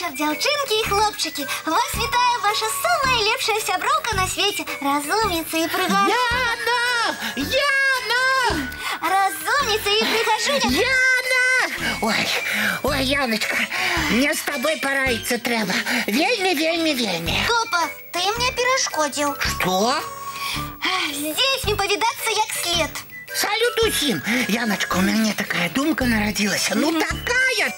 Дзяўчынкі і хлопчыкі, вас вітае ваша самая лепшая сяброўка на свеце, разумніца і прыгажуня. Яна! Разумніца і прыгажуня. Яна! Ой, Яночка, мне з тобой параіцца трэба. Вельмі. Топа, ты мне перашкодзіў. Што? Здесь не повидаться як след. Салют усім! Яночка, у мяне такая думка нарадзілася. Ну такая!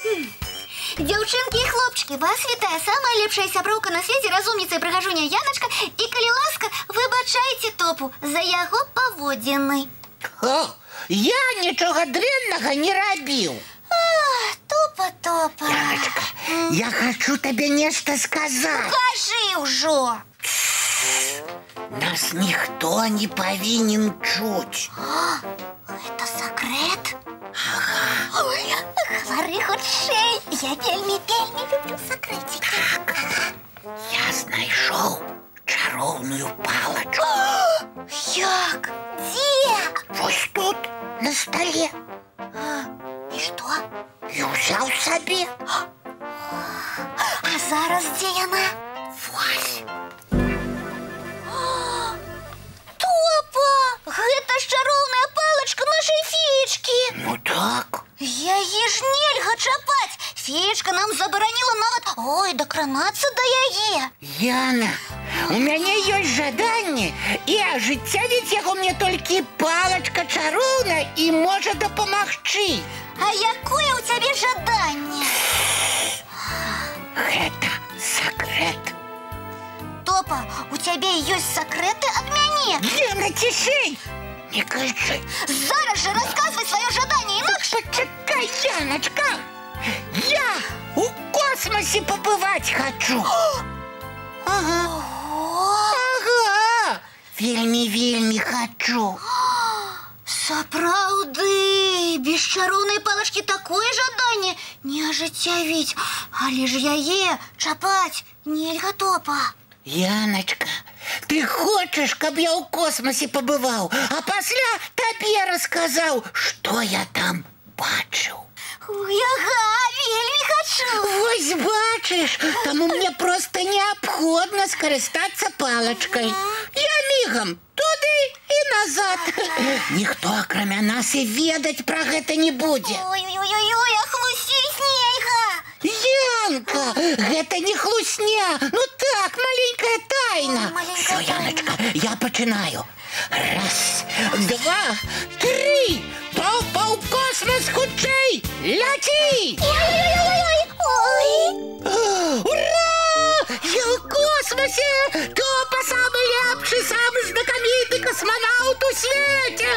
Дзяўчынкі і хлопчыкі, вас вітае самая лепшая сяброўка на свеце, разумніца і прыгажуня Яночка. І калі ласка, выбачайце Топу за яго паводзіны. Я нічога дрэннага не рабіў. Топа. Яночка, я хочу табе нешта сказаць. Кажы ўжо. Нас ніхто не павінен чуць. Это сакрэт? Ага. Гавары хутчэй. Я вельмі люблю сакрэцікі. Я знайшоў чароўную палачку. Як? Дзе? Вось тут, на стале. І што? І ўзяў сабе. А зараз дзе яна? Вось. Топа! Гэта ж чароўная палачка нашай феечкі. Ну так. Яе ж нельга чапаць. Феечка нам забараніла нават, дакранацца да яе. Яна, у мяне ёсць жаданне, і ажыццявіць яго мне толькі палачка чароўная і можа дапамагчы. А якое ў цябе жаданне? Гэта сакрэт. Топа, у цябе ёсць сакрэты ад мяне. Яна, цішэй! Не крычы. Зараз жа расказвай сваё жаданне, інакш... Пачакай, Яночка! Я у космосе побывать хочу. Ага. Вельмі хочу. Сапраўды, без чароўнай палачкі такое жаданне не ажыццявіць. Але ж яе чапаць нельга, Топа. Яночка, ты хочешь, каб я ў космосе побываў, а пасля табе расказаў, што я там бачыў? Ага, вельмі хачу. Вось бачыш, таму мне проста неабходна скарыстацца палачкай. Я мігам туды і назад. Ніхто, акрамя нас, і ведаць пра гэта не будзе. Ой, а хлусіць нельга. Янка, гэта не хлусня. Ну так, маленькая тайна. Всё, Яночка, я пачынаю. Раз, два, три. Топа ў космос хутчэй! Ляці! Ой! Ура! Я ў космосе! Топа самы лепшы, самы знакаміты косманаўт у свеце!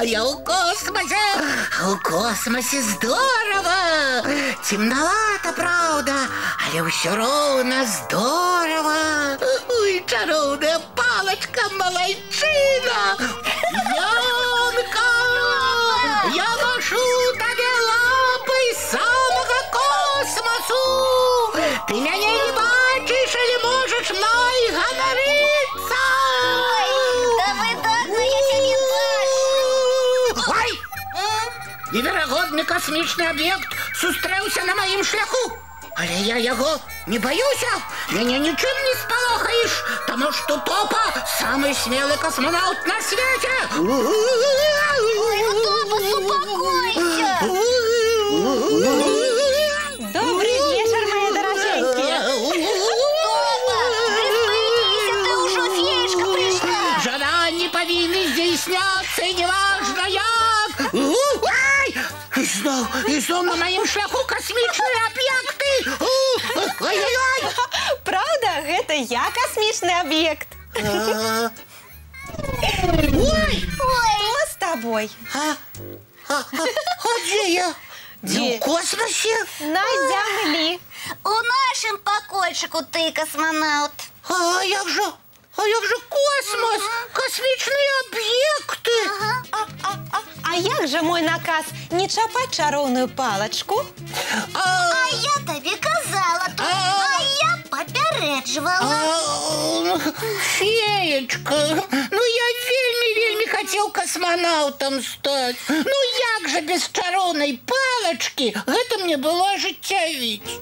Я ў космосе! У космосе здорова! Темновато, правда, але ўсё роўна здорова! Ой, чароўная палачка, малайчына! Янка! Я машу табе лапай самага космосу! Ты мяне не бачыш, але можаш мной ганарыцца! Да выдатна, я цябе бачу! Ой! Неверагодны касмічны аб'ект сустрэўся на маім шляху! Але я яго не баюся, мяне нічым не спалохаеш, таму што Топа самы смелы космонавт на свеце! Ой, ну Топа, супакойся! Добрый вечер, мои дорогенькие! Топа, прыспыніся, ты ўжо феечка прыйшла! Жаданні павінны здзейсняцца, і неважна як! Ізноў на маім шляху касмічныя аб'екты! Ой-ой-ой! Правда, гэта я космічны аб'ект. Ой! Что с тобой? А дзе я? Не ў космосе? На зямлі. У нашым пакойчыку ты, космонавт. А як жа космос? Касмічныя аб'екты? А як жа мой наказ не чапаць чароўную палачку? А я табе казала, а я папярэджвала. Феечка, ну я вельмі хотел космонавтом стать. Ну, як же без чароўнай палочки? Это мне было ажыццявіць.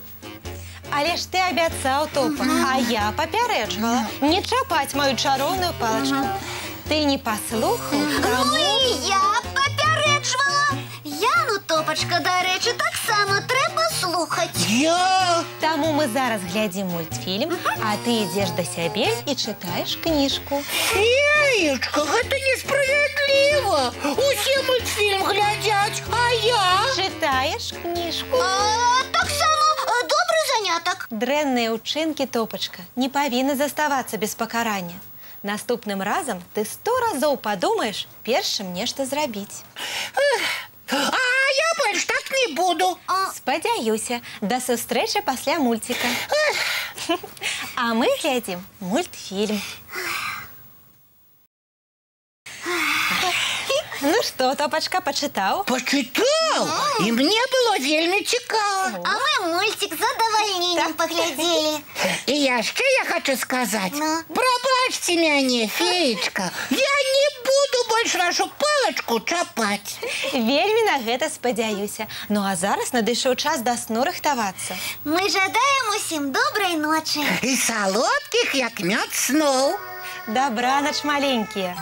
Але ж ты абяцаў, Топа, а я папярэджвала не чапаць мою чароўную палачку. Ты не паслухаў, Ну і я папярэджвала. Яну, Топачка, дарэчы, таксама трэба слухаць. Я... Таму мы зараз глядзім мультфільм, а ты ідзеш да сябе і чытаеш кніжку. Феечка, гэта несправядліва. Усе мультфільм глядзяць, а я... Чытаеш кніжку. Таксама добры занятак. Дрэнныя ўчынкі, Топачка, не павінны заставацца без пакарання. Наступным разам ты 100 разоў падумаеш, перш чым нешта зрабіць. А я больш так не буду. Спадзяюся, да сустрэчы пасля мульціка. А мы глядзім мультфільм. Ну што, Топачка, пачытаў? Пачытаў, і мне было вельмі цікава. А мы мультик з задавальненнем паглядзелі. І яшчэ я хочу сказаць, Ну? прабачце мяне, феечка, я не буду больш вашу палачку чапаць. Вельмі на гэта спадзяюся. Ну а зараз надышоў час да сну рыхтавацца. Мы жадаем усім добрай ночы. І салодкіх, як мёд сноў. Дабранач, маленькія.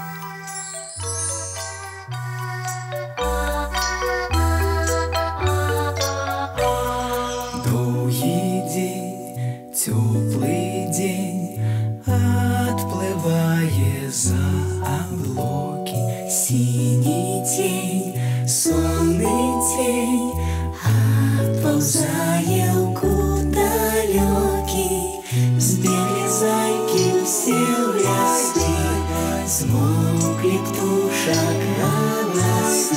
Теплый день отплывая за облаки, синий тень, сонный тень отползая в далекий, сбегли зайки все в лесы, смолкли птушек голосы,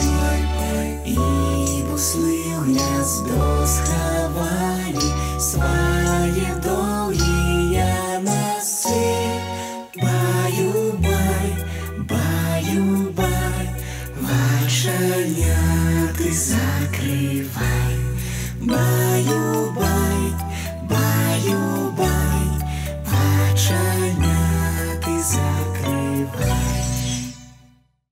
и буслы в гнездо сховали свои долгие носы. Баю-бай, баю-бай, вальшаня ты закрывай.